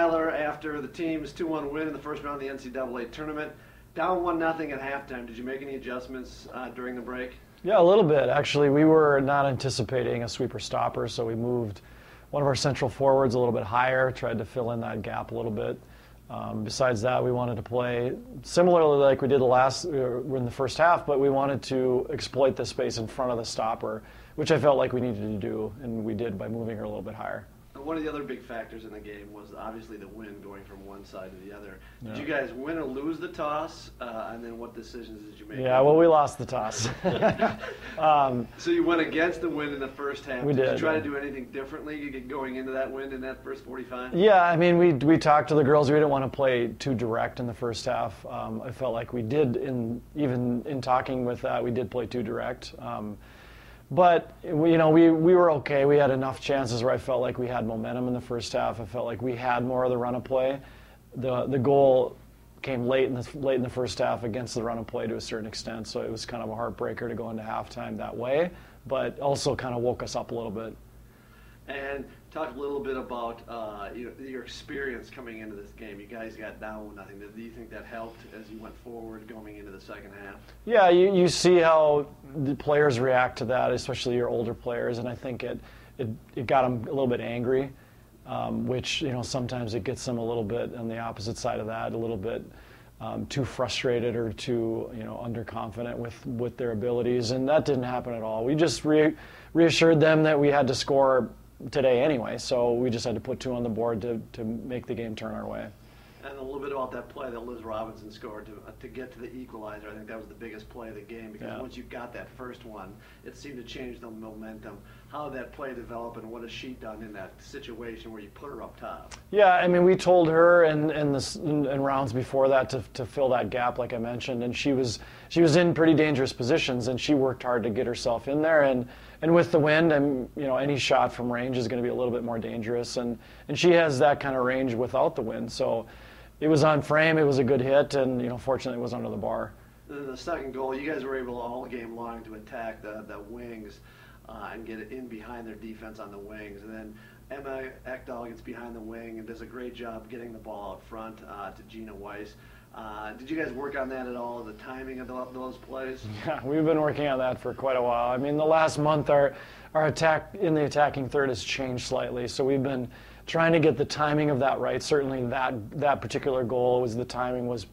Weiler, after the team's 2-1 win in the first round of the NCAA Tournament, down 1-0 at halftime. Did you make any adjustments during the break? Yeah, a little bit. Actually, we were not anticipating a sweeper stopper, so we moved one of our central forwards a little bit higher, tried to fill in that gap a little bit. Besides that, we wanted to play similarly like we did in the first half, but we wanted to exploit the space in front of the stopper, which I felt like we needed to do, and we did by moving her a little bit higher. One of the other big factors in the game was obviously the wind going from one side to the other. Did you guys win or lose the toss? And then what decisions did you make? Yeah, well, we lost the toss. So you went against the wind in the first half. We did. Did you try to do anything differently going into that wind in that first 45? Yeah, I mean, we talked to the girls. We didn't want to play too direct in the first half. I felt like we did, even in talking with that, we did play too direct. But we were okay. We had enough chances where I felt like we had momentum in the first half. I felt like we had more of the run of play. The goal came late in the first half against the run of play to a certain extent, so it was kind of a heartbreaker to go into halftime that way, but also kind of woke us up a little bit. And talk a little bit about your experience coming into this game. You guys got down 1-0. Do you think that helped as you went forward going into the second half? Yeah, you see how the players react to that, especially your older players, and I think it got them a little bit angry, which sometimes it gets them a little bit on the opposite side of that, a little bit too frustrated or too underconfident with their abilities, and that didn't happen at all. We just reassured them that we had to score today anyway, so we just had to put 2 on the board to make the game turn our way. And a little bit about that play that Liz Robinson scored to get to the equalizer. I think that was the biggest play of the game because once you got that first one, it seemed to change the momentum. How did that play develop, and what has she done in that situation where you put her up top? Yeah, I mean, we told her in rounds before that to fill that gap, like I mentioned, and she was in pretty dangerous positions, and she worked hard to get herself in there. And with the wind, any shot from range is going to be a little bit more dangerous, and she has that kind of range without the wind. So it was on frame, it was a good hit, and fortunately it was under the bar. The second goal, you guys were able all game long to attack the wings and get it in behind their defense on the wings. And then Emma Ekdahl gets behind the wing and does a great job getting the ball out front to Gina Weiss. Did you guys work on that at all, the timing of those plays? Yeah, we've been working on that for quite a while. I mean, the last month our attack in the attacking third has changed slightly, so we've been trying to get the timing of that right. Certainly that particular goal the timing was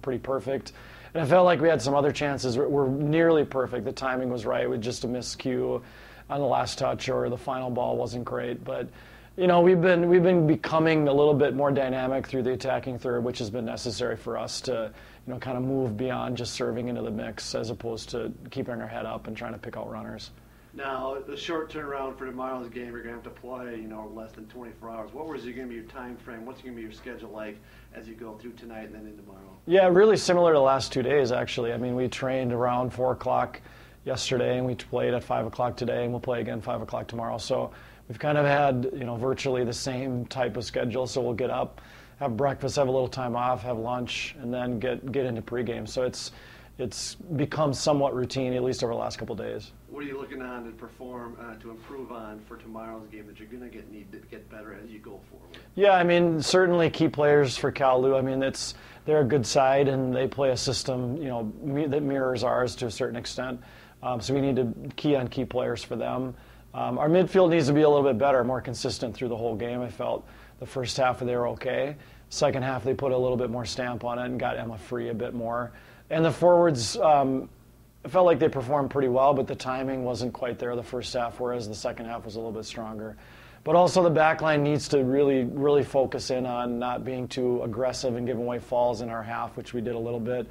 pretty perfect. And I felt like we had some other chances were nearly perfect. The timing was right with just a miscue on the last touch, or the final ball wasn't great. But we've been becoming a little bit more dynamic through the attacking third, which has been necessary for us to kind of move beyond just serving into the mix as opposed to keeping our head up and trying to pick out runners. Now, the short turnaround for tomorrow's game, you're going to have to play, less than 24 hours. What was going to be your time frame? What's going to be your schedule like as you go through tonight and then in tomorrow? Yeah, really similar to the last 2 days, actually. I mean, we trained around 4 o'clock yesterday, and we played at 5 o'clock today, and we'll play again 5 o'clock tomorrow. So we've kind of had, virtually the same type of schedule. So we'll get up, have breakfast, have a little time off, have lunch, and then get into pregame. So it's become somewhat routine, at least over the last couple of days. What are you looking on to perform, to improve on for tomorrow's game that you're going to need to get better as you go forward? Yeah, I mean, certainly key players for Cal-Lu. I mean, they're a good side, and they play a system, that mirrors ours to a certain extent. So we need to key on key players for them. Our midfield needs to be a little bit better, more consistent through the whole game. I felt the first half they were okay. Second half they put a little bit more stamp on it and got Emma free a bit more. And the forwards, I felt like they performed pretty well, but the timing wasn't quite there the first half, whereas the second half was a little bit stronger. But also the back line needs to really, really focus in on not being too aggressive and giving away falls in our half, which we did a little bit.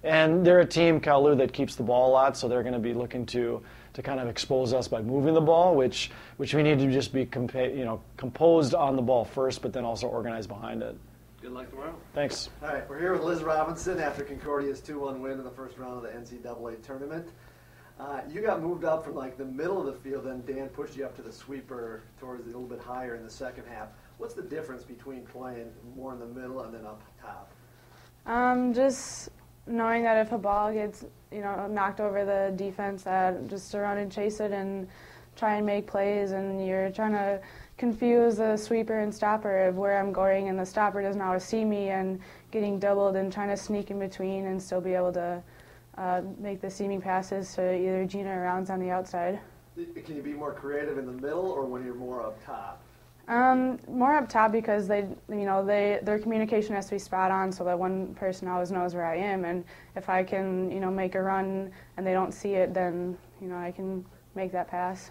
And they're a team, Cal-Lu, that keeps the ball a lot, so they're going to be looking to kind of expose us by moving the ball, which we need to just be composed on the ball first, but then also organized behind it. Good luck tomorrow. Thanks. All right, we're here with Liz Robinson after Concordia's 2-1 win in the first round of the NCAA Tournament. You got moved up from like the middle of the field, then Dan pushed you up to the sweeper towards a little bit higher in the second half. What's the difference between playing more in the middle and then up top? Just knowing that if a ball gets knocked over the defense, that just to run and chase it and try and make plays, and you're trying to confuse the sweeper and stopper of where I'm going, and the stopper doesn't always see me, and getting doubled and trying to sneak in between and still be able to make the seaming passes to either Gina or Rounds on the outside. Can you be more creative in the middle or when you're more up top? More up top, because their communication has to be spot on, so that one person always knows where I am, and if I can make a run and they don't see it, then I can make that pass.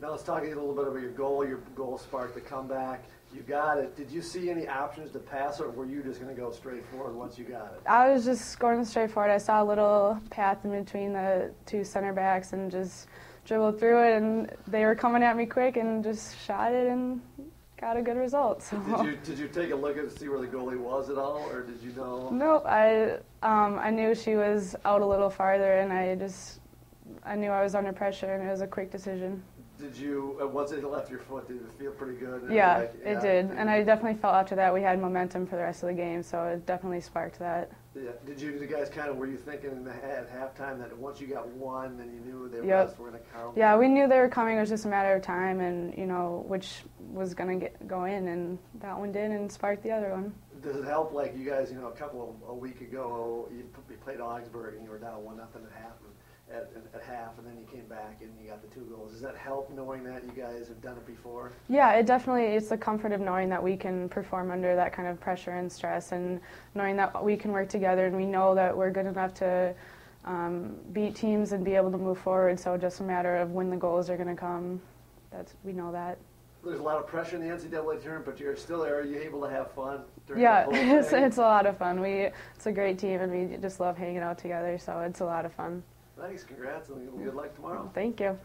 Now let's talk a little bit about your goal. Your goal sparked the comeback. You got it. Did you see any options to pass, or were you just going to go straight forward once you got it? I was just going straight forward. I saw a little path in between the two center backs and just dribbled through it, and they were coming at me quick, and just shot it and got a good result. So. Did you take a look to see where the goalie was at all, or did you know? Nope. I knew she was out a little farther, and I knew I was under pressure, and it was a quick decision. Did you, once it left your foot, did it feel pretty good? Yeah, it did. And I definitely felt after that we had momentum for the rest of the game, so it definitely sparked that. Yeah. Did you guys were you thinking at halftime that once you got one, then you knew the Yep. rest were going to count? Yeah, we knew they were coming. It was just a matter of time and, which was going to go in, and that one did and sparked the other one. Does it help, like you guys, a week ago, you played Augsburg and you were down 1-0 at half, and then you came back and you got the 2 goals. Does that help knowing that you guys have done it before? Yeah, it's the comfort of knowing that we can perform under that kind of pressure and stress, and knowing that we can work together, and we know that we're good enough to beat teams and be able to move forward. So just a matter of when the goals are going to come. We know that. There's a lot of pressure in the NCAA tournament, but you're still there. Are you able to have fun during Yeah, the whole thing? it's a lot of fun. It's a great team, and we just love hanging out together, so it's a lot of fun. Thanks, congrats, and good luck tomorrow. Thank you.